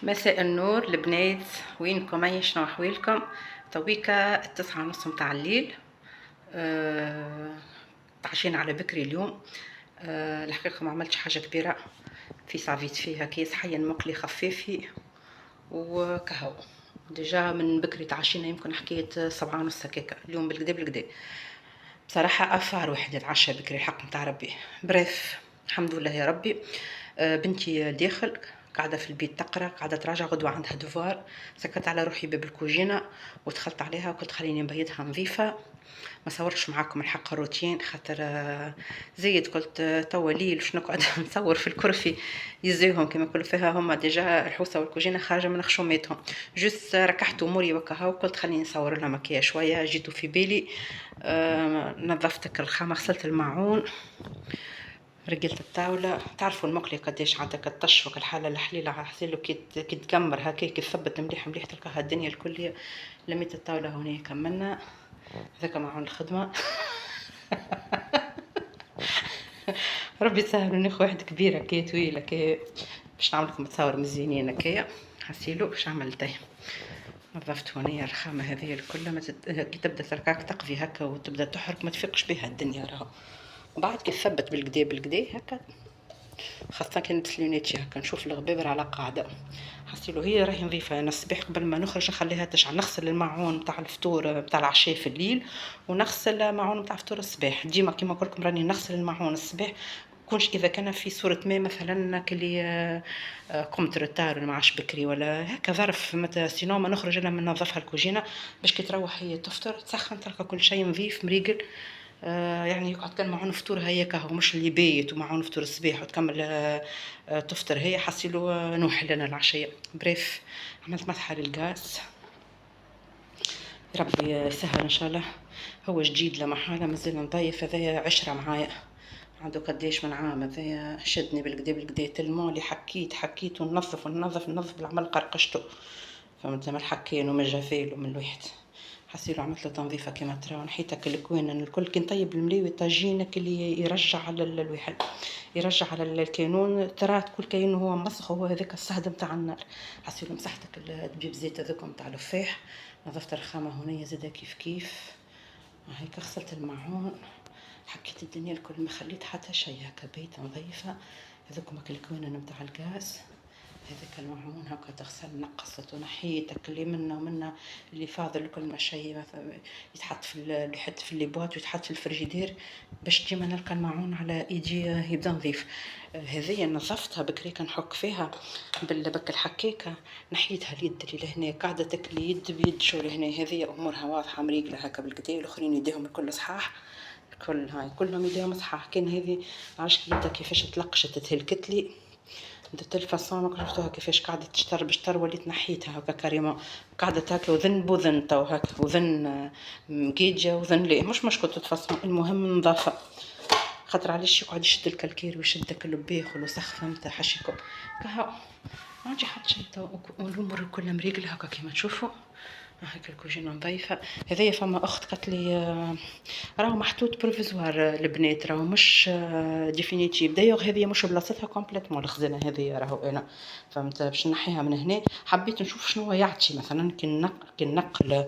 مساء النور البنات، وينكم؟ اي شنو احوالكم؟ تويكا 9:30 متاع الليل. تعشينا على بكري اليوم. الحقيقة ما عملتش حاجة كبيرة، في صعفيت فيها كيس حيا مقلي خفافي وكهو. ديجا من بكري تعشينا يمكن حكاية 7:30 هكاكا اليوم بالكدا بالكدا. بصراحة أفار واحد يتعشى بكري الحق متاع ربي. بريف الحمد لله يا ربي. بنتي داخل قاعدة في البيت تقرا، قاعدة تراجع، غدوة عندها دوفوار. سكت على روحي باب الكوجينة ودخلت عليها وقلت خليني نبيتها نظيفة. ما صورش معاكم الحق الروتين خاطر زيد قلت توا ليل شنو نقعد نصور في الكرفي يزيهم كما يقولوا فيها هما ديجا الحوسه والكوجينه خارجه من خشوماتهم. جست ركحت اموري وكها وقلت خليني نصور لها مكياج شويه. جيتوا في بالي نظفتك الخامه، غسلت الماعون، رجلت الطاولة. تعرفوا المقلي قداش عندك الطشفق الحالة الحليلة حسيلو كي تكمر هكا كي تثبت مليح مليح تلقاها الدنيا الكل. لميت الطاولة هوني كملنا. هذاك معون الخدمة. ربي يسهل وناخذ واحد كبير هكا طويل هكا باش نعمل لكم تصاور مزيانين هكايا. حسيلو باش عملت نظفت هونيا الرخامة هذه الكل. كي تبدا تركاك تقفي هكا وتبدا تحرك ما تفيقش بها الدنيا راهو. بعد كي تثبت بالكدا بالكدا هكا، خاصة كي نلبس لونيتشي هكا نشوف الغبابر على قاعدة. حسيلو هي راهي نظيفة. انا الصباح قبل ما نخرج نخليها تشعل، نغسل الماعون نتاع الفطور نتاع العشاء في الليل ونغسل ماعون نتاع الفطور الصباح. ديما كيما نقول لكم راني نغسل الماعون الصباح. كونش اذا كان في صورة ما مثلا كلي قمت رتار ولا معاش بكري ولا هكا ظرف متى سينو ما نخرج الا من نظفها الكوجينة باش كي تروح هي تفطر تسخن تلقى كل شيء نظيف مريقل. يعني يقعد كان معون فطور هيك هو مش اللي بايت ومعون فطور الصباح وتكمل تفطر هي. حسيلو نوح لنا العشية. بريف عملت مسحة للغاز. ربي يسهل ان شاء الله. هو جديد لمحالة مازال نضيف. هذايا 10 معايا، عنده قديش من عام. هذايا شدني بالكدا بالكدا تلمو اللي حكيت وننظف وننظف بالعمل قرقشته. فهمت؟ من الحكين ومن الجفيل ومن الواحد. حسيلو عملت له تنظيفه كما ترى ونحيتك الكوين الكل كي نطيب المليوي طاجينك اللي يرجع على الواحد، يرجع على الكانون ترى كل كاين هو مسخ هو هذاك الصهد نتاع النار. حسيلو مسحتك الدبيب زيت هذاك نتاع الفاح. نظفت الرخامه هنيه زاده كيف كيف هيك. غسلت الماعون، حكيت الدنيا الكل ما خليت حتى شيء هكا بيت نظيفه. هذوك الكوينه نتاع الغاز هذاك الماعون هكا تغسل نقصت ونحيتك اللي منا ومنا اللي فاضل كل ما شيء مثلا يتحط في يحط في الليبوات ويتحط في الفريجيدير باش ديما نلقى الماعون على ايدي يبدا نظيف. هذه نظفتها بكري كنحك فيها بالبك الحكاكه. نحيتها اليد اللي لهنا قاعده تكلي يد بيد شو لهنا. هذه امورها واضحه مريقله هكا بالكدا. الاخرين يديهم الكل صحاح الكل هاي كلهم يديهم صحاح. كان هذه عرفت يدها كيفاش تلقشت تهلكتلي درت الفاصون ما شفتوها كيفاش قاعده تشتر بشتر وليت نحيتها هكا كريمه. قاعده هكا وذن بوذن تو هكا وذن مقيجه وذن ليه مش مشكل تتفاصون. المهم نظافه خاطر علاش يقعد يشد الكالكير ويشد البيخ والوسخ فهمت حشيكم كهو. ما عندي حتى شيء تو والامور الكل مريقل هكا كيما تشوفوا. هكا الكوجينه نظيفه. هذايا فما اخت قالت لي راهو محطوط بروفيزوار البنات راهو مش ديفينيتيف. دايوغ هذه مش بلاصتها كومبليتمون الخزانه هذه راهو انا فهمت باش نحيها من هنا. حبيت نشوف شنو يعطي مثلا كي نقل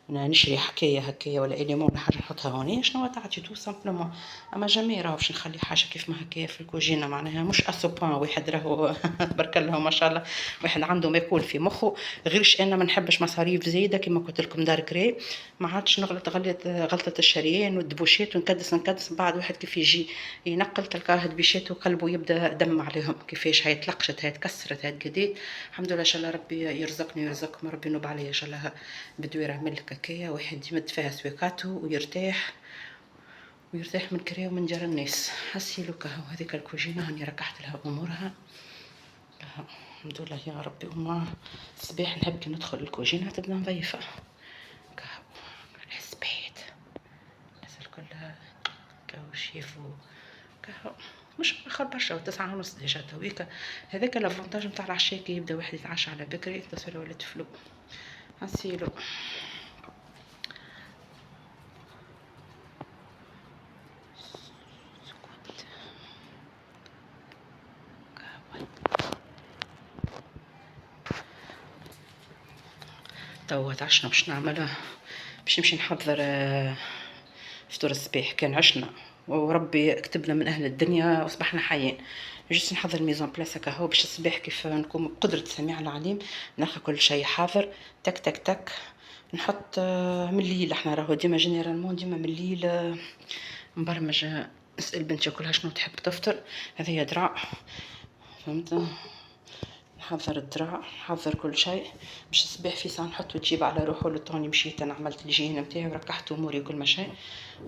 نشري حكايه هكايا ولا اليمون ولا حاجه نحطها هوني شنو تعطي تو سامبلومون. اما جامي راهو باش نخلي حاجه كيف ما هكايا في الكوجينه معناها مش اسوبان واحد راهو تبارك الله ما شاء الله واحد عنده ما يقول في مخه. غيرش انا ما نحبش مصاريف زايده كما قلت لكم دار كري. ما عادش نغلط غلطه الشريان والدبوشات ونكدس من بعد واحد كيف يجي ينقل تلقاه دبيشات وقلبه يبدا دم عليهم كيفاش هاي تلقشت هاي تكسرت هاي تقديت. الحمد لله ان شاء الله ربي يرزقني ويرزقكم ربي ينوب عليا ان شاء الله بدويره ملك هكايا واحد يمد فيها سويقاته ويرتاح من كريه ومن جرى الناس. حسيلو كهو هذيك الكوجينه هاني ركحت لها امورها كهو الحمد لله يا ربي. وما الصباح نحب كي ندخل الكوجينه تبدا نظيفه كهو الحسبات الناس الكل كهو شيفو كهو مش مأخر برشا 9:30 ديجا تويكا. هذاك الافونتاج نتاع العشاء كي يبدا واحد يتعشى على بكري تصل ولا تفلو. حسيلو توا تعشنا باش نعمل، باش نمشي نحضر فطور الصباح. كان عشنا وربي كتبنا من اهل الدنيا وصبحنا حيين. جيت نحضر الميزون بلاس هكا هو باش الصباح كيف نكون بقدرة السميع العليم، ناخذ كل شيء حاضر، تك تك تك نحط من الليل. احنا راهو ديما جينيرالمون ديما من الليل مبرمج. نسأل بنتي كلها شنو تحب تفطر، هذه دراع فهمت. نحضر الدراع، نحضر كل شيء باش الصباح في ساعة نحطو تجيب على روحو. لطوني مشيت انا عملت الجين نتاعي وركحت اموري وكل ما شيء،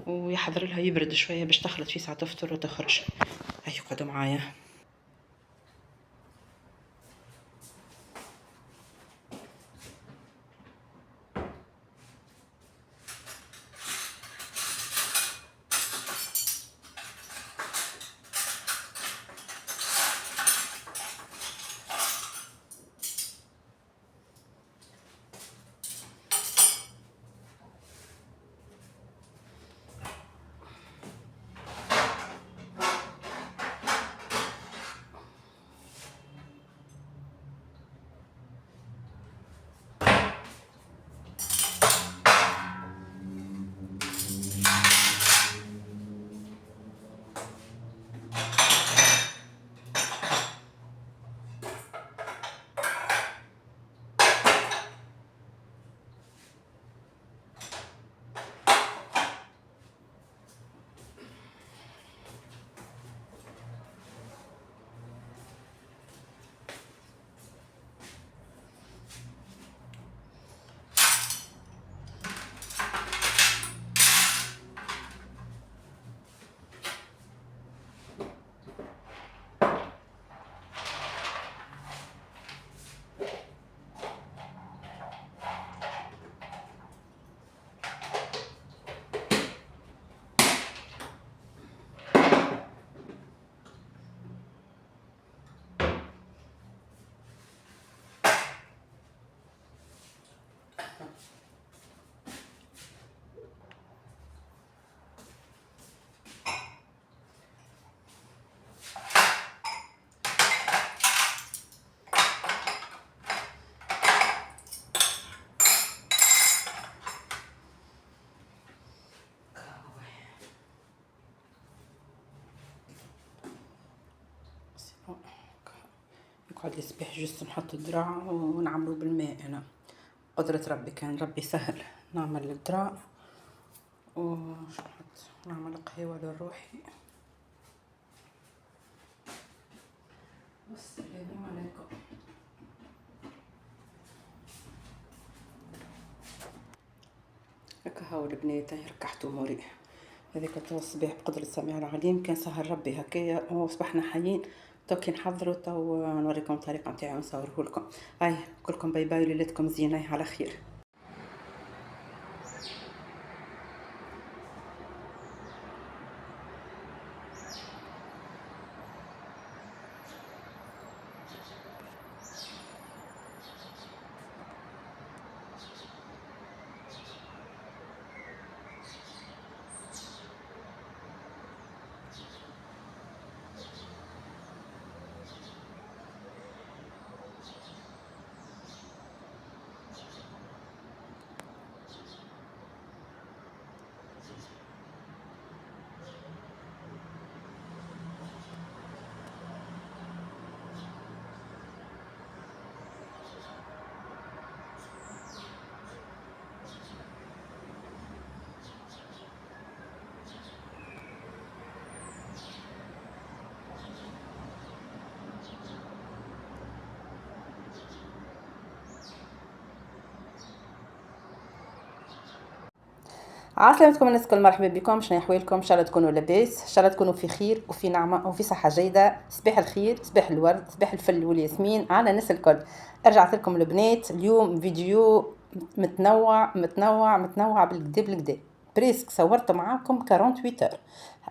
ويحضر لها يبرد شويه باش تخلط في ساعة تفطر وتخرج. هيا قعدوا معايا. يقعد لي صباح جست نحط الدراع ونعملو بالماء. انا قدرة ربي، كان ربي سهل نعمل الدراع ونحط نعمل قهوة لروحي. والسلام عليكم. هكا هاو البنات، ركحت اموري. هذيك تو الصباح بقدرة السميع العليم كان سهل ربي هكايا وصبحنا حيين. تو كي نحضروا تو نوريكم الطريقه نتاعي ونصوره لكم. هاي كلكم باي باي، وليلتكم زينه على خير. عسلامتكم الناس الكل، مرحبا بكم. شنو احوالكم؟ ان شاء الله تكونوا لاباس، ان شاء الله تكونوا في خير وفي نعمه وفي صحه جيده. صباح الخير، صباح الورد، صباح الفل والياسمين على الناس الكل. رجعت لكم البنات اليوم فيديو متنوع بالكدا. بريسك صورت معاكم 48 اور.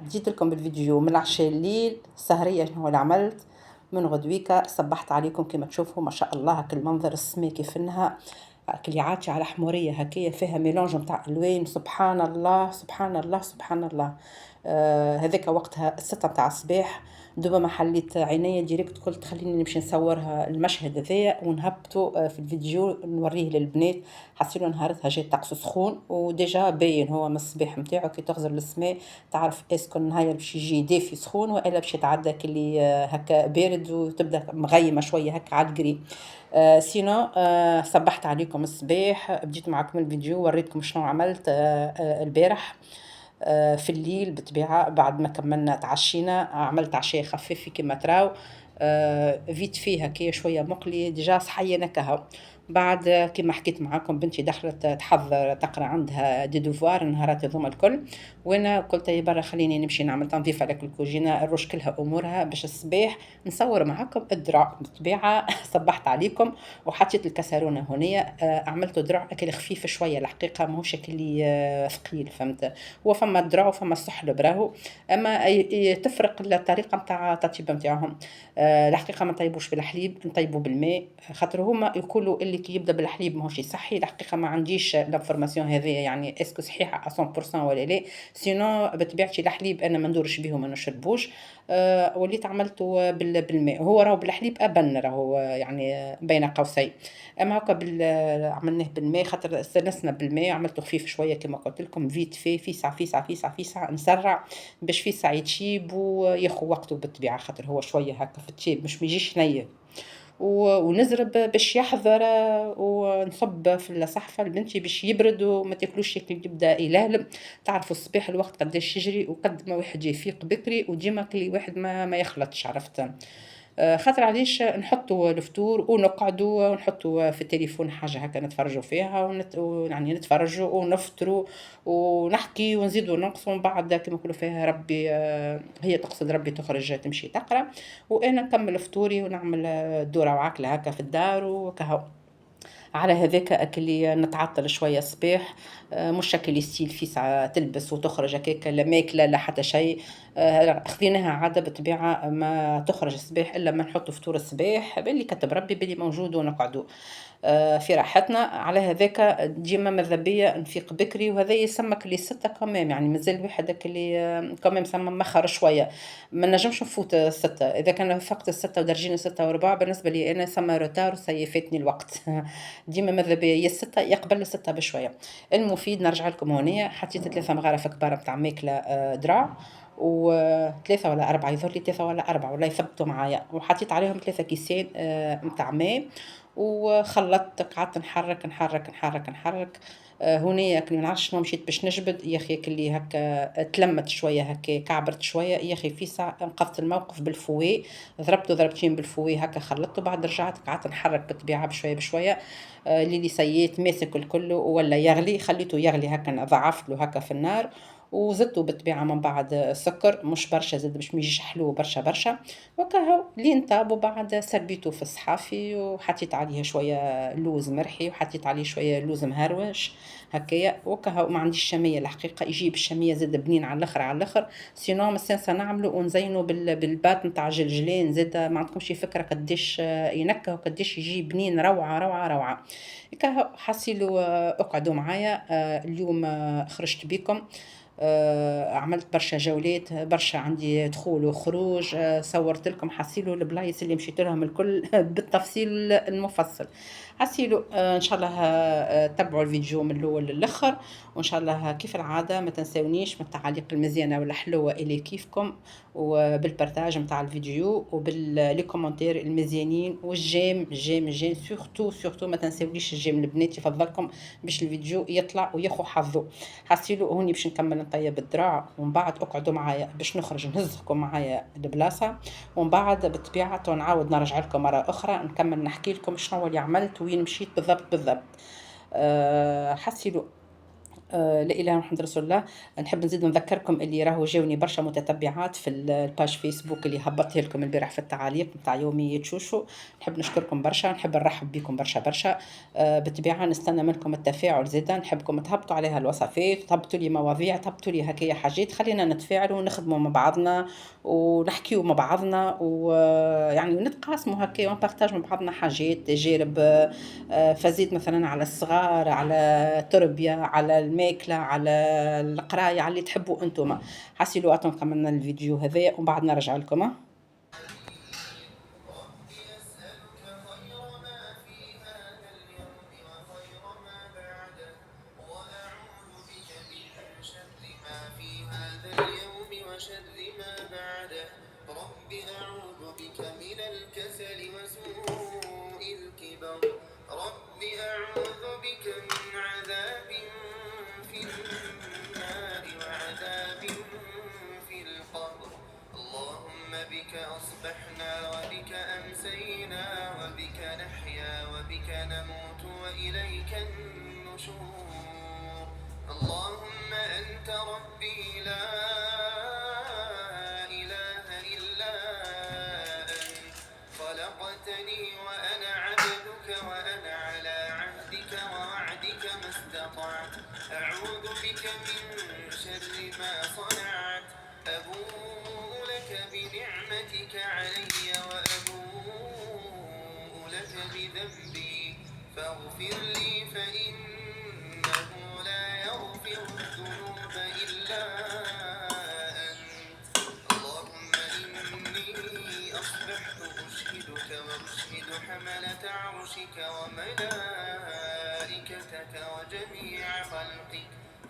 بديت لكم بالفيديو من العشاء الليل سهريه شنو اللي عملت من غدويكا. صبحت عليكم كما تشوفوا ما شاء الله هاك المنظر السماء كيف انها كليعاتي على حموريه هكايا فيها ميلونج نتاع الوان. سبحان الله سبحان الله سبحان الله. هذاك وقتها 6 متاع الصباح. دوبا ما حليت عينيا ديريكت قلت خليني نمشي نصورها المشهد هذايا ونهبطه في الفيديو نوريه للبنات. حسيلو نهارتها جا طقس سخون وديجا باين هو من الصباح متاعو كي تغزر السماء تعرف اسكو النهار باش يجي دافي سخون والا باش يتعدى كلي هكا بارد وتبدا مغيمه شويه هكا على الجري. سينو صبحت عليكم الصباح بديت معكم الفيديو وريتكم شنو عملت البارح. في الليل بالطبيعة بعد ما كملنا تعشينا عملت عشاء خفيف كما تراو. فيت فيها كي شوية مقلي ديجا صحينا كهو. بعد كما حكيت معاكم بنتي دخلت تحضر تقرا عندها دي دوفوار النهارات هذوما الكل. وانا قلت يا برا خليني نمشي نعمل تنظيف على الكوجينه نروش كلها امورها باش الصباح نصور معاكم الدرع بالطبيعه. صبحت عليكم وحطيت الكسرونه هنا. عملت درع اكل خفيف شويه الحقيقه ماهوش اكلي ثقيل فهمت. هو فما الدرع وفما السحلب راهو. اما تفرق الطريقه نتاع التطيب نتاعهم. الحقيقه ما نطيبوش بالحليب نطيبوا بالماء خاطر هما يقولوا اللي كي يبدا بالحليب ماهوش صحي. الحقيقه ما عنديش لانفورماسيون هذه يعني اسكو صحيحه 100% ولا لا. سينو بطبيعتي الحليب انا ما ندورش بيه وما نشربوش. وليت عملته بالماء هو راهو بالحليب ابن راهو يعني بين قوسين. اما هكا عملناه بالماء خاطر استنسنا بالماء عملته خفيف شويه كما قلت لكم فيت في ساعه في ساعه في ساعه في ساعه نسرع باش في ساعه يتشيب وياخذ وقته بالطبيعه خاطر هو شويه هكا في التشيب مش ميجيش نيه. ونزرب باش يحضر ونصب في الصحفة لبنتي باش يبرد وما تاكلوش كي يبدا يلهلم. تعرفوا الصباح الوقت قداش يجري وقد ما واحد يفيق بكري وديما كل واحد ما يخلطش عرفت. خاطر علاش نحطوا الفطور ونقعدوا ونحطوا في التليفون حاجه هكا نتفرجوا فيها يعني نتفرجوا ونفطروا ونحكي ونزيدوا نقصوا من بعد كما نقولوا فيها ربي هي تقصد ربي تخرج تمشي تقرا. وانا نكمل فطوري ونعمل دوره وعكله هكا في الدار وكهو. على هذاك أكلي نتعطل شوية صباح. مش أكلي ستيل في ساعة تلبس وتخرج هكاك لا ماكلة لا حتى شيء. خذيناها عادة بالطبيعة ما تخرج الصباح إلا ما نحط فطور الصباح باللي كتب ربي باللي موجود ونقعدوا في راحتنا. على هذاك ديما ماذا بيا نفيق بكري وهذا يسمك لي 6 كمام يعني مازال واحد هاك اللي كمام سما مخر شوية. ما نجمش نفوت 6 إذا كان فقت 6 ودرجين 6 وربع بالنسبة لي أنا سما روتار وسيفاتني الوقت. ديما ماذا بيا يا 6 يقبل 6 بشوية. المفيد نرجع لكم هنا حطيت 3 مغارف كبار متاع ماكلة درع و3 ولا 4 يظهر لي 3 ولا 4 ولا يثبتوا معايا وحطيت عليهم 3 كيسين متاع ماء. وخلطت قعدت نحرك نحرك نحرك نحرك. هونيا كي ما نعرفش شنو مشيت باش نجبد يا اخي كلي هكا تلمت شويه هكا كعبرت شويه يا اخي في ساعه انقذت الموقف بالفوي. ضربته ضربتين بالفوي هكا خلطته بعد رجعت قعدت نحرك بالطبيعه بشويه بشويه. اللي سييت ماسك الكل ولا يغلي خليته يغلي هكا ضعفت له هكا في النار. وزدته بالطبيعه من بعد سكر مش برشا زاد باش ما يجيش حلو برشا برشا. وكهو لين طاب وبعد سربيته في الصحافي وحطيت عليه شويه لوز مرحي وحطيت عليه شويه لوز مهروش هكايا. وكهو ما عنديش شميه الحقيقه يجيب الشميه زاد بنين على الاخر على الاخر. سينو مسنسه نعمله ونزينه بالبات نتاع جلجلين زاد ما عندكمش فكره قداش ينكه وقداش يجي بنين روعه روعه روعه. كهو حسيلو اقعدوا معايا. اليوم خرجت بكم. عملت برشا جولات برشا عندي دخول وخروج. صورت لكم حسيلو البلايص اللي مشيت لهم الكل بالتفصيل المفصل. حسيلو ان شاء الله تبعوا الفيديو من الاول للاخر. وان شاء الله كيف العاده ما تنساونيش من التعاليق المزيانه والحلوه اللي كيفكم وبالبرتاج نتاع الفيديو وبالكومنتير المزيانين والجيم الجيم الجيم سورتو ما تنساوليش الجيم البنات يفضلكم باش الفيديو يطلع وياخو حظه. حسيلو هوني باش نكمل نطيب الذراع ومن بعد اقعدوا معايا باش نخرج نهزكم معايا البلاصه. ومن بعد بالطبيعه نعاود نرجع لكم مره اخرى نكمل نحكي لكم شنو اللي عملت وين مشيت بالضبط بالضبط. حسيلو لا اله الا محمد رسول الله. نحب نزيد نذكركم اللي راهو جاوني برشا متتبعات في الباج فيسبوك اللي هبطتها لكم البارح في التعاليق نتاع يومية شوشو. نحب نشكركم برشا نحب نرحب بكم برشا برشا. بالطبيعه نستنى منكم التفاعل زيدا نحبكم تهبطوا عليها الوصفات تهبطوا لي مواضيع تهبطوا لي هكايا حاجات خلينا نتفاعلوا ونخدموا مع بعضنا ونحكيوا مع بعضنا ويعني نتقاسموا هكايا ونبارطاج مع بعضنا حاجات تجارب. فزيت مثلا على الصغار على التربيه على المال الماكله، على القرايه، على اللي تحبوا انتم. حسيلو اتون كملنا الفيديو هذا ومن بعد نرجع لكم. رب أعوذ بك من الكسل وسوء الكبر. رب أعوذ بك من عذاب في النار وعذاب في القبر. اللهم بك أصبحنا وبك أمسينا وبك نحيا وبك نموت وإليك النشور. اللهم أنت ربي لا إله إلا أنت، خلقتني وأنا عبدك وأنا على عهدك ووعدك ما استطعت. أعوذ بك من شر ما صنعت. أبوء لك بنعمتك علي وأبوء لك بذنبي فاغفر لي فإنه لا يغفر الذنوب إلا أنت. اللهم إني أصبحت أشهدك وأشهد حملة عرشك وملائكتك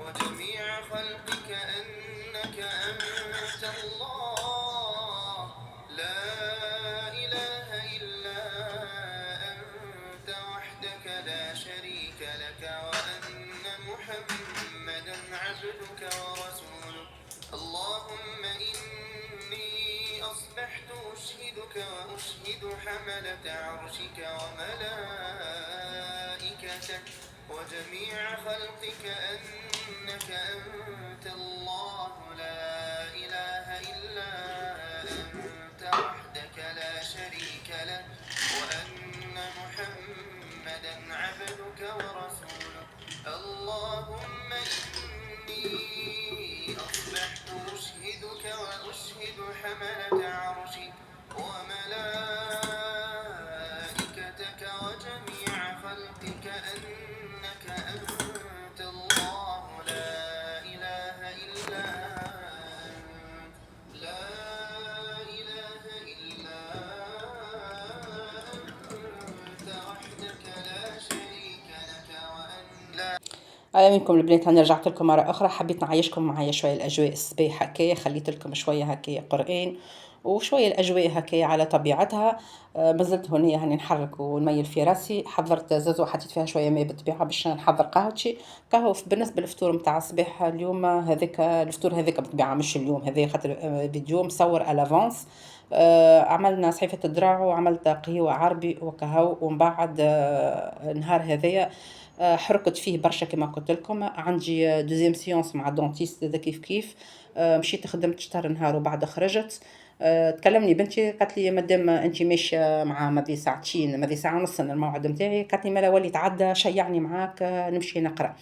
وجميع خلقك أنك أنت الله لا إله إلا أنت وحدك لا شريك لك، وأن محمدا عبدك ورسولك. اللهم إني أصبحت أشهدك وأشهد حملة عرشك وملائكتك وجميع خلقك أنك أنت الله لا إله إلا أنت وحدك لا شريك لك، وأن محمدا عبدك ورسولك. اللهم إني أصبحت أشهدك وأشهد حملة عرشك وملائكتك وجميع خلقك أنك أنت الله لا إله إلا أنت لا إله إلا أنت وحدك لا شريك لك، وأن لا منكم البنات. أنا رجعت لكم مرة أخرى، حبيت نعيشكم معايا شوية الأجواء الصباح هكايا، خليت لكم شوية هكايا قرآن وشوية الأجواء هكايا على طبيعتها. مازلت هونية هاني نحرك ونميل في راسي. حضرت زازو حطيت فيها شوية ماء بالطبيعة باش نحضر قهوتي. بالنسبة للفطور متاع الصباح اليوم هذاك الفطور هذاك بالطبيعة مش اليوم هذا خاطر فيديو مصور الافونس. عملنا صحيفة الدرع وعملت قهوة عربي وكهو، ومن بعد نهار هذايا حركت فيه برشا كما قلت لكم. عندي دوزيام سيونس مع دونتيست هذا كيف كيف. مشيت خدمت شطر نهار وبعد خرجت. تكلمني بنتي قالت لي مادام انت ماشيه مع ماضي ساعتين ماضي ساعه ونص الموعد نتاعي، قالت لي مالا ولي تعدى شيعني معاك نمشي نقرا.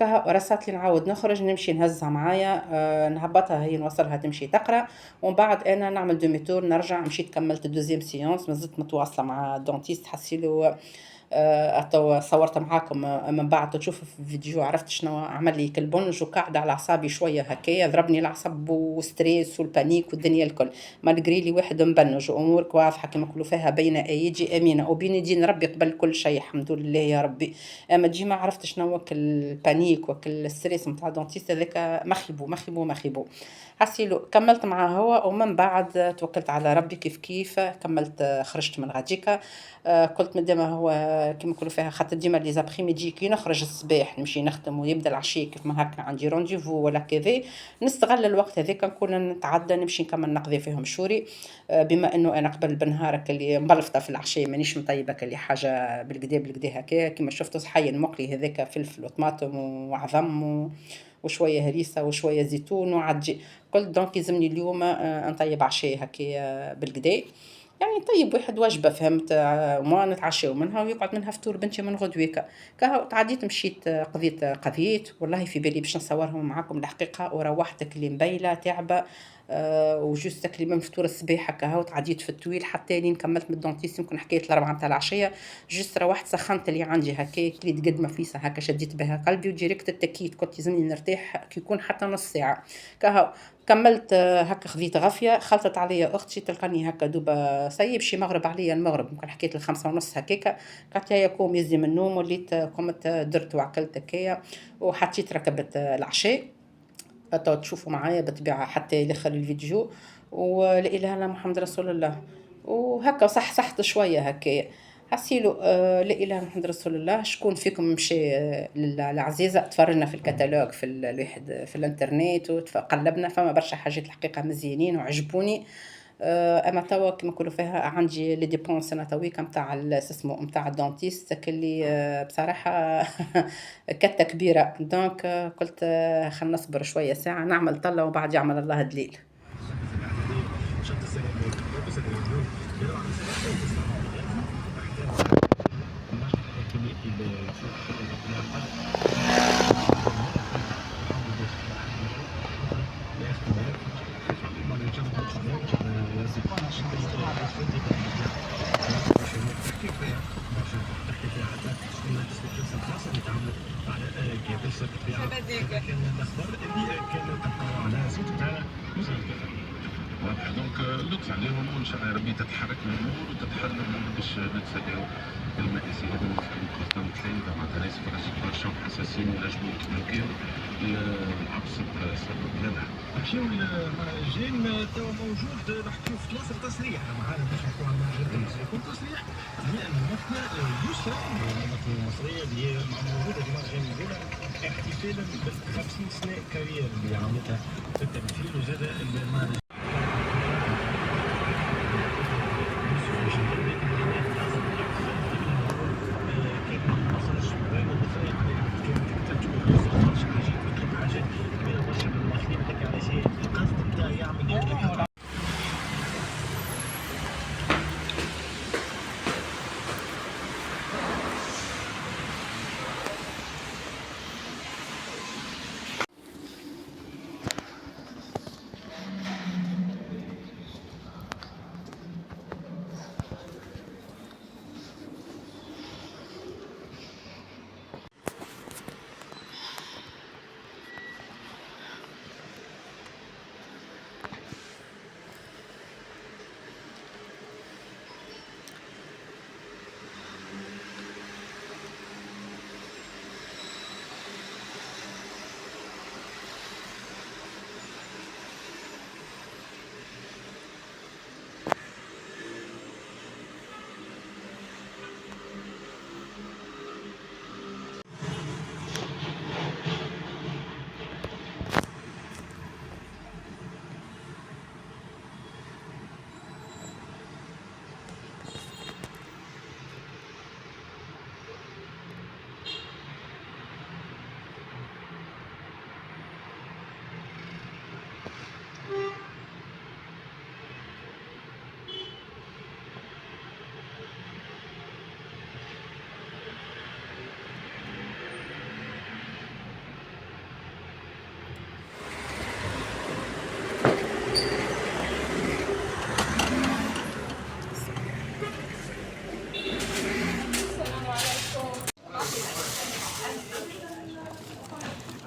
رسات لي نعاود نخرج نمشي نهزها معايا نهبطها هي نوصلها تمشي تقرا، ومن بعد انا نعمل دوميتور نرجع. مشيت كملت الدوزيام سيونس، مازلت متواصله مع دونتيست. حسيلو تو صورت معاكم من بعد تشوف في الفيديو عرفت شنو عمل لي كالبنج، وقاعده على اعصابي شويه هكايا، ضربني العصب والستريس والبانيك والدنيا الكل. مالغري لي واحد مبنج وامورك واضحه كما نقولوا فيها بين ايدي امينه وبين يدين ربي قبل كل شيء الحمد لله يا ربي. اما تجي ما عرفت شنو البانيك الستريس نتاع دونتيست هذاك مخيبو. حسيلو كملت معاه هو، ومن بعد توكلت على ربي كيف كيف كملت. خرجت من غاديكا. قلت مادام هو كيما نقولوا فيها خاطر ديما لي زابخيميدي كي نخرج الصباح نمشي نخدم ويبدا العشيه كيف ما هكا عندي رونديفو ولا كذا، نستغل الوقت هذاك نكون نتعدى نمشي نكمل نقضي فيهم شوري. بما انه انا قبل بنهارك اللي مبلفطه في العشيه مانيش مطيبه اللي حاجه بالكدا هكا كيما شفتوا صحي المقلي هذاك فلفل وطماطم وعظم وشويه هريسه وشويه زيتون وعجي. قلت دونك يلزمني اليوم نطيب عشيه هكا بالكدا. يعني نطيب واحد وجبة فهمت، وما نتعشاو منها ويقعد منها فطور بنتي من غدويكا. كهو تعديت مشيت قضيت والله في بالي باش نصورهم معاكم الحقيقة، وروحت كلي مبيلة تعبة. وجوست تاكلي من فطور الصباح هكا، هاو تعديت في الطويل حتى لين كملت من الدونتيست، يمكن حكاية الأربعة متاع العشية. جوست روحت سخنت اللي عندي هكاك، كليت قد ما فيسا هكا، شديت بها قلبي وديريكت اتكيت، كنت يلزمني نرتاح كي يكون حتى نص ساعة. كهو كملت هكا خذيت غفية، خلطت عليا أختي تلقاني هكا دوبا سيب شي مغرب عليا المغرب، يمكن حكيت الخمسة ونص هكاكا. قالت لي قوم يزي من النوم، وليت قمت درت وعقلت هكايا، وحطيت ركبت العشاء. تو تشوفوا معايا بالطبيعة حتى لاخر الفيديو. ولا إله إلا محمد رسول الله. وهكا صحصحت شوية هكايا. حسيلو لا إله إلا محمد رسول الله. شكون فيكم مشي للعزيزة تفرجنا في الكتالوج في الواحد في الانترنت وقلبنا، فما برشا حاجات الحقيقة مزيانين وعجبوني. اما توا كيما نقولوا فيها عندي لي ديبونس انا تويكا نتاع اسمه نتاع الدونتيست كلي بصراحه كتة كبيره. دونك قلت خلينا نصبر شويه ساعه نعمل طله وبعد يعمل الله دليل. واضح دونك اللطف عليهم وان شاء الله يا ربي تتحرك الامور وتتحل باش نتسداو المآسي هذا اللي نفهموا خاصة التلاميذ معناتها ناس برشا حساسين وينجموا يتبلوكيو الابسط سبب هذا. نمشيو للمهرجان توا موجود نحكيو في ثلاثة تصريح معانا باش نحكيو على المهرجان يكون تصريح للممثلة يسرا الممثلة المصرية اللي هي موجودة في المهرجان الأولى احتفالا بال 50 سنة كارير اللي عملتها في التمثيل وزاد المهرجان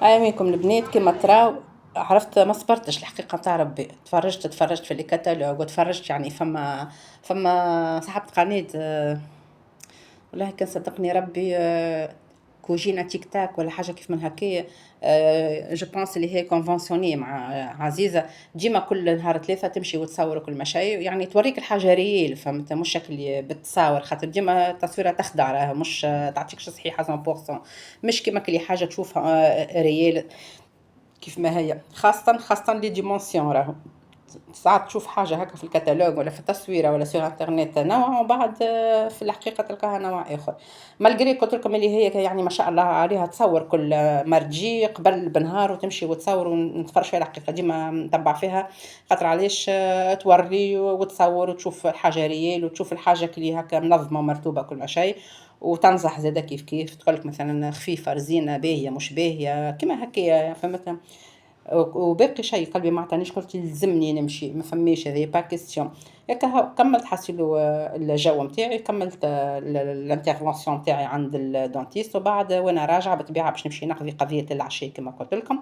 هاي منكم البنات كما تراو. عرفت ما صبرتش الحقيقة نتاع ربي، تفرجت في الكتالوج وتفرجت يعني فما صاحبة قناة والله كان صدقني ربي كوجينا تيك تاك ولا حاجة كيف من هكايا. جو بونس اللي هي كونفونسيوني مع عزيزة، ديما كل نهار ثلاثة تمشي وتصور كل مشاي، يعني توريك الحاجة ريال فهمت، مش شكل بتصور خاطر ديما التصويرة تخدع راها مش تعطيكش صحيحة 100%، مش كيما كل حاجة تشوفها ريال كيف ما هي، خاصة لي ديمونسيون راهو. ساعات تشوف حاجة هكا في الكتالوج ولا في التصويرة ولا سيغ انترنت نوع، ومن بعد في الحقيقة تلقاها نوع آخر. مالجري قلت لكم اللي هي يعني ما شاء الله عليها تصور كل مرجي قبل بنهار وتمشي وتصور ونتفرج فيها الحقيقة ديما نتبع فيها. خاطر علاش توري وتصور وتشوف الحاجة ريال وتشوف الحاجة كلي هكا منظمة ومرتوبة كل ما شيء. وتنصح زادا كيف تقولك مثلا خفيفة رزينة باهية مش باهية كيما هكايا فهمت. وباقي شيء قلبي ما عطانيش قلت يلزمني نمشي ما فماش هذه با كيستيون. هكا كملت حسيلو الجو نتاعي كملت الانترفونسيون نتاعي عند الدونتيست وبعد وانا راجعه بالطبيعه باش نمشي نقضي قضيه العشاء كما قلت لكم.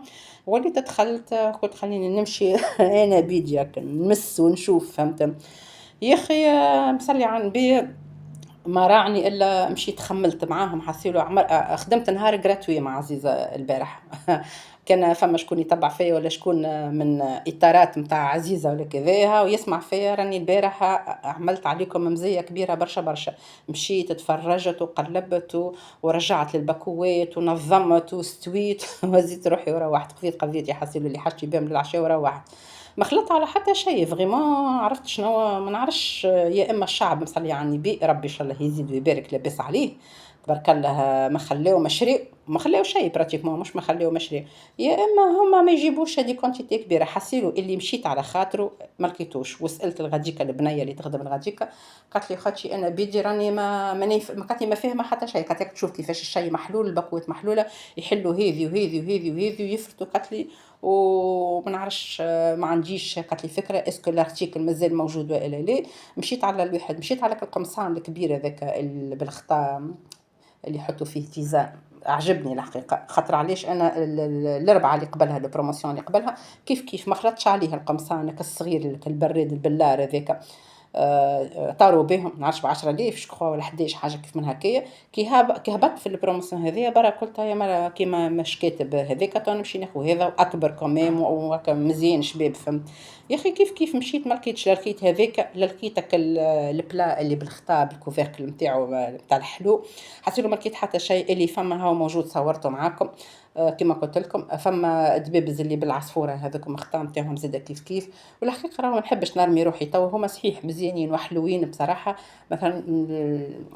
وليت دخلت قلت خليني نمشي انا بيديا نمس ونشوف فهمت. يا اخي مصلي على النبي ما راعني الا مشيت خملت معاهم حسيلو خدمت نهار جراتوي مع عزيزه البارح. كان فما شكون يتبع فيا ولا شكون من اطارات نتاع عزيزه ولا كذاها ويسمع فيا راني البارح عملت عليكم ممزيه كبيره برشا برشا. مشيت تفرجت وقلبت ورجعت للبكوات ونظمت واستويت وزيت روحي وروحت قضيت قضيتي حسيلو اللي حاجتي بهم للعشاء وروحت. ما خلطت على حتى شيء فريمون عرفت شنو ما نعرفش يا اما الشعب مصلي على النبي ربي ان شاء الله يزيد ويبارك لاباس عليه. تبارك الله ما خلاو مشري ما خلاو شيء براتيكمون مش ما خلاو مشري. يا اما هما ما يجيبوش هذه كونتيتي كبيره حسيلو اللي مشيت على خاطره ما لقيتوش وسالت الغديكه البنيه اللي تخدم الغديكه قالت لي خاطشي انا بيدي راني ما قالت لي ما فاهمه حتى شيء قالت لك تشوف كيفاش الشيء محلول البكوات محلوله يحلوا هذه وهذه وهذه وهذه ويفرطوا قالت لي وما نعرفش ما عنديش قالت لي فكره اسكو الارتيكل مازال موجود والا لا. مشيت على الواحد مشيت على القمصان الكبير هذاك بالخطا اللي يحطوا فيه تيزان عجبني الحقيقه خاطر علاش انا الاربعه اللي قبلها البروموسيون اللي قبلها كيف ما خلطتش عليه القمصان الصغير البراد البلار هذاك. طاروا بهم ما نعرفش ب10,000 شكون ولا 11 حاجه كيف من هكايا. كي هبطت في البروموسيون هذيا برا قلت يا مرا كيما مش كاتب هذاك تو نمشي ناخذ هذا اكبر كوميم وهكا مزيان شباب فهمت. يا اخي كيف مشيت ما لقيتش لا لقيت هذاك لا لقيتك البلا اللي بالخطاب الكوفيركل نتاعو نتاع الحلو. حسيت ما لقيت حتى شيء اللي فما هو موجود صورته معاكم. كما قلت لكم فما دبابز اللي بالعصفوره هذوك مختام تاعهم زاده كيف. والحقيقه راه ما نحبش نرمي روحي تو هما صحيح مزيانين وحلوين بصراحه. مثلا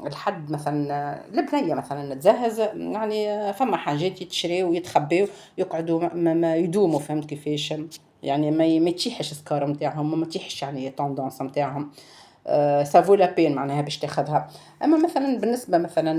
الحد مثلا البنيه مثلا تزهز يعني فما حاجات يتشريو ويتخبيو يقعدوا ما يدوموا فهمت كيفاش. يعني ما يتيحش سكار نتاعهم ما تيحش يعني طوندونس نتاعهم. سافو لا بين معناها باش تاخذها. اما مثلا بالنسبه مثلا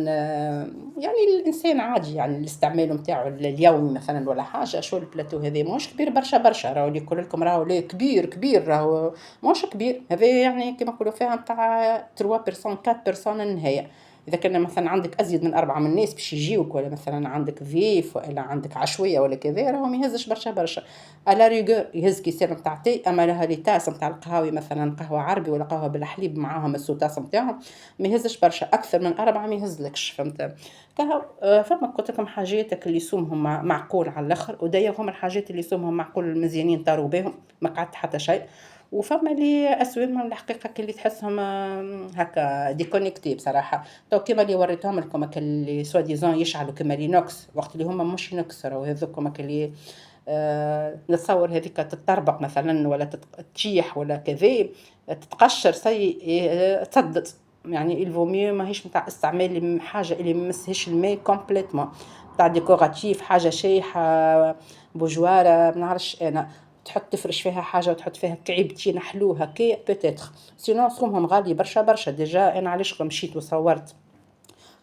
يعني الانسان عادي يعني الاستعمال نتاعو اليومي مثلا ولا حاجه شو البلاتو هذا مش كبير برشا راهو اللي يقول لكم راهو لا كبير راهو مش كبير هذا يعني كما نقولوا فيها نتاع 3 بيرسون 4 بيرسون النهايه. اذا كان مثلا عندك ازيد من 4 من الناس باش يجيوك ولا مثلا عندك ضيف ولا عندك عشويه ولا كذا راهو ما يهزش برشا. على ريغور يهز كيسير نتاع تي اما لها لي تاس نتاع القهاوي مثلا قهوه عربي ولا قهوه بالحليب معاهم السوتاس نتاعهم ما يهزش برشا اكثر من 4 ما يهزلكش فهمت. كهو فما قلت لكم حاجاتك اللي سومهم معقول على الاخر ودايا هما الحاجات اللي سومهم معقول المزيانين طاروا بهم ما قعدت حتى شيء. وفما اللي اسوء من الحقيقه اللي تحسهم هكا ديكونيكتي بصراحه. تو كيما اللي وريتهم لكم اللي سوا ديزون يشعلوا كيما لينوكس وقت اللي هما مش ينوكس راهو هذوكم اللي نتصور هذيك تتطربق مثلا ولا تتشيح ولا كذا تتقشر تصدت. يعني الفو ميو ماهيش نتاع استعمال حاجه اللي ممسهش الماء كومبليتمون تاع ديكوراتيف حاجه شيحه بوجواره ما نعرفش انا تحط تفرش فيها حاجه وتحط فيها كعيبتين حلو هكا بوتيتر. سينو صومهم غالي برشا ديجا انا علاش مشيت وصورت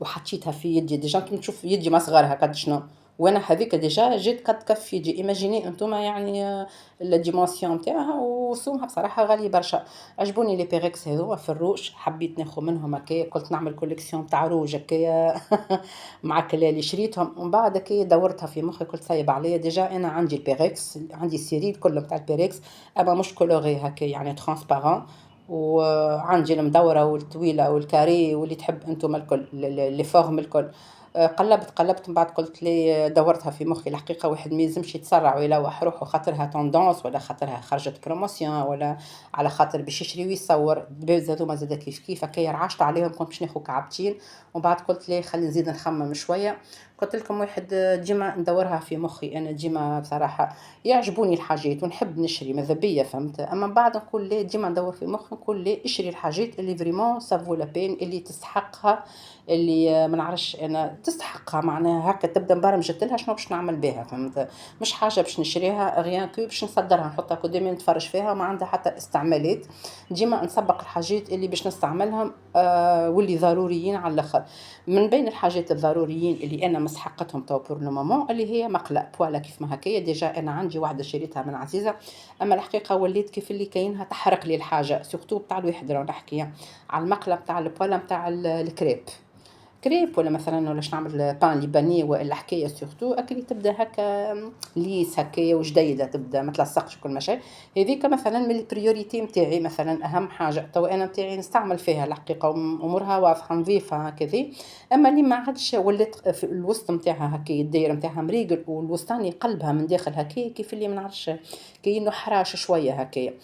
وحطيتها في يدي ديجا كي نشوف يدي ما صغارها قد شنو. وانا هذيك ديجا جيت قد كف يدي ايماجيني انتوما يعني الديمونسيون نتاعها وسومها بصراحه غالي برشا. عجبوني لي بيريكس هذو في الروج حبيت ناخذ منهم هكا قلت نعمل كوليكسيون تاع روج هكا مع كل اللي شريتهم ومن بعد هكا دورتها في مخي قلت صايب عليا ديجا انا عندي البيريكس عندي سيريل كله تاع البيريكس اما مش كولوري هكا يعني ترانسبارون. وعندي المدوره والطويله والكاري واللي تحب انتم الكل لي فورم الكل. قلبت من بعد قلت لي دورتها في مخي الحقيقه واحد ما يلزمش يتسرع ويلوح روحه خاطرها توندونس ولا خاطرها خرجت بروموسيون ولا على خاطر باش يشري ويصور البيز هذوما زاد كيف هكايا رعشت عليهم كنت باش ناخذ كعبتين ومن بعد قلت لي خلي نزيد نخمم شويه. قلت لكم واحد ديما ندورها في مخي انا ديما بصراحه يعجبوني الحاجات ونحب نشري ماذا بيا فهمت، اما من بعد نقول ليه ديما ندور في مخي نقول ليه اشري الحاجات اللي فريمون سافو لا بين اللي تستحقها، اللي ما نعرفش انا تستحقها معناها هكا تبدا مبرمجه لها شنو باش نعمل بها فهمت، مش حاجه باش نشريها غيان كو باش نصدرها نحطها قدامي نتفرج فيها ما عندها حتى استعمالات. ديما نسبق الحاجات اللي باش نستعملهم واللي ضروريين على الاخر. من بين الحاجات الضروريين اللي انا مسحقتهم تو بور لو مومون اللي هي مقله بوالا كيف ما هكايا ديجا انا عندي واحده شريتها من عزيزه، اما الحقيقه وليت كيف اللي كاينها تحرق لي الحاجه سورتو بتاع الواحد راه نحكي على المقله بتاع البوالا بتاع الكريب، كريب ولا مثلا ولا نعمل بان لبني ولا حكايه سورتو اكلي تبدا هكا ليس هكايا وجديده تبدا ما تلصقش كل ما شيء، هذيك مثلا من البريوريتي نتاعي مثلا اهم حاجه تو انا نتاعي نستعمل فيها الحقيقه امورها واضحه نظيفه كذا، اما اللي ما عادش ولات في الوسط نتاعها هكايا الدايره نتاعها مريقل والوسطاني قلبها من داخل هكايا كيف اللي ما نعرفش كاينه حراش شويه هكايا.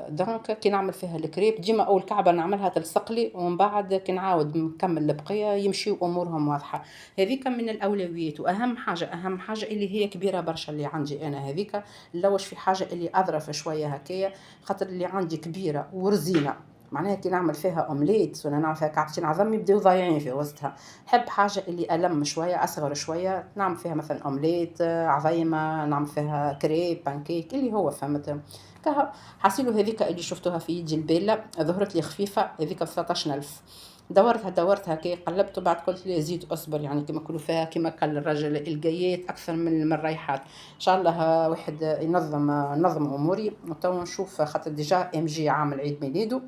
دونك كي نعمل فيها الكريب ديما اول كعبه نعملها تلصق لي ومن بعد كي نعاود نكمل البقيه يمشيو امورهم واضحه، هذيك من الاولويات واهم حاجه اهم حاجه اللي هي كبيره برشا اللي عندي انا هذيك نلوش في حاجه اللي اظرف شويه هكايا خاطر اللي عندي كبيره ورزينه معناها كي نعمل فيها اومليت ولا نعمل فيها كعبتين عظم يبداو ضايعين في وسطها، نحب حاجه اللي الم شويه اصغر شويه نعمل فيها مثلا اومليت عظيمه نعمل فيها كريب بانكيك اللي هو فهمت كها. حاسيلو هذيك اللي شفتوها في يدي البيلة ظهرت لي خفيفة هذيك ب 13000 دورتها كي قلبت وبعد قلت لي زيد اصبر يعني كما كلوا فيها كما قال الرجل الجيات اكثر من الريحات ان شاء الله واحد ينظم اموري وتو نشوف خاطر ديجا ام جي عامل عيد ميلاده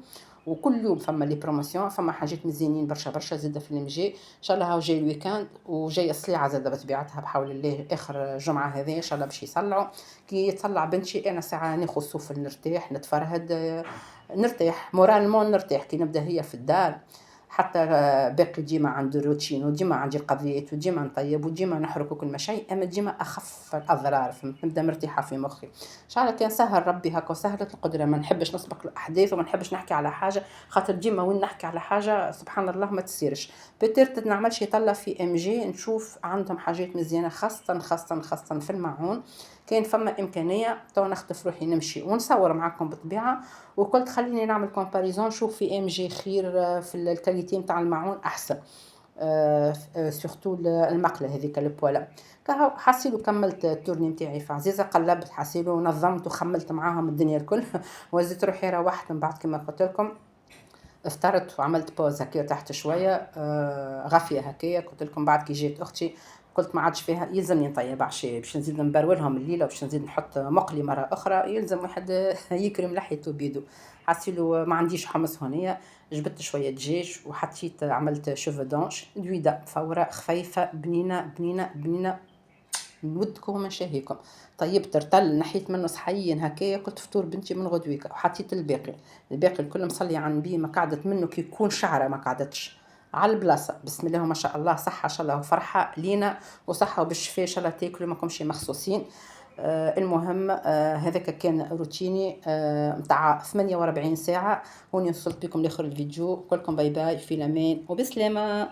وكل يوم فما لي بروموسيون فما حاجات مزيانين برشا زاده في الام جي ان شاء الله هاو جاي الويكاند وجاي الصليعه زاده بطبيعتها بحول الله اخر جمعه هذه ان شاء الله باش يصلعوا كي يطلع بنتي انا ساعه ناخذ سفل نرتاح نتفرهد نرتاح مورالمون نرتاح كي نبدا هي في الدار حتى باقي ديما عندي روتين وديما عندي قضيات وديما نطيب وديما نحرك وكل ما شيء اما ديما اخف الاضرار فهمت نبدا مرتاحه في مخي ان شاء الله كان سهل ربي هكا وسهلت القدره ما نحبش نسبق الاحداث وما نحبش نحكي على حاجه خاطر ديما وين نحكي على حاجه سبحان الله ما تسيرش بترت نعمل شي طلع في ام جي نشوف عندهم حاجات مزيانه خاصه في المعون كاين فما امكانيه تو نخطف روحي نمشي ونصور معكم بالطبيعه وقلت خليني نعمل كومباريزون نشوف في ام جي خير في الكاليتي نتاع المعون احسن سورتو المقله هذيك البوالا كهو حاسيلو كملت التورني نتاعي في عزيزه قلبت حاسيلو نظمت وخملت معاهم الدنيا الكل وزيت روحي روحت من بعد كما قلت لكم افطرت وعملت بوز هكايا تحت شويه غافيه هكايا قلت لكم بعد كي جيت اختي قلت ما عادش فيها يلزمني نطيب عشاء باش نزيد نبرولهم الليله وباش نزيد نحط مقلي مره اخرى يلزم واحد يكرم لحيته بيدو حاسيلو ما عنديش حمص هونيه جبت شويه دجاج وحطيت عملت شوفو دونش دويده فوره خفيفه بنينه نودكم ومن شهيكم طيبت رطل نحيت منه صحيين هكايا قلت فطور بنتي من غدويك وحطيت الباقي الكل مصلي على النبي ما قعدت منه كي يكون شعره ما قعدتش على البلاصه بسم الله ما شاء الله صحه ان شاء الله وفرحه لينا وصحه وبالشفاء ان شاء الله تاكلوا ما كمشي مخصوصين. المهم هذاك كان روتيني متاع 48 ساعه هوني وصلت بكم لاخر الفيديو كلكم باي باي في الامان وبسلامه.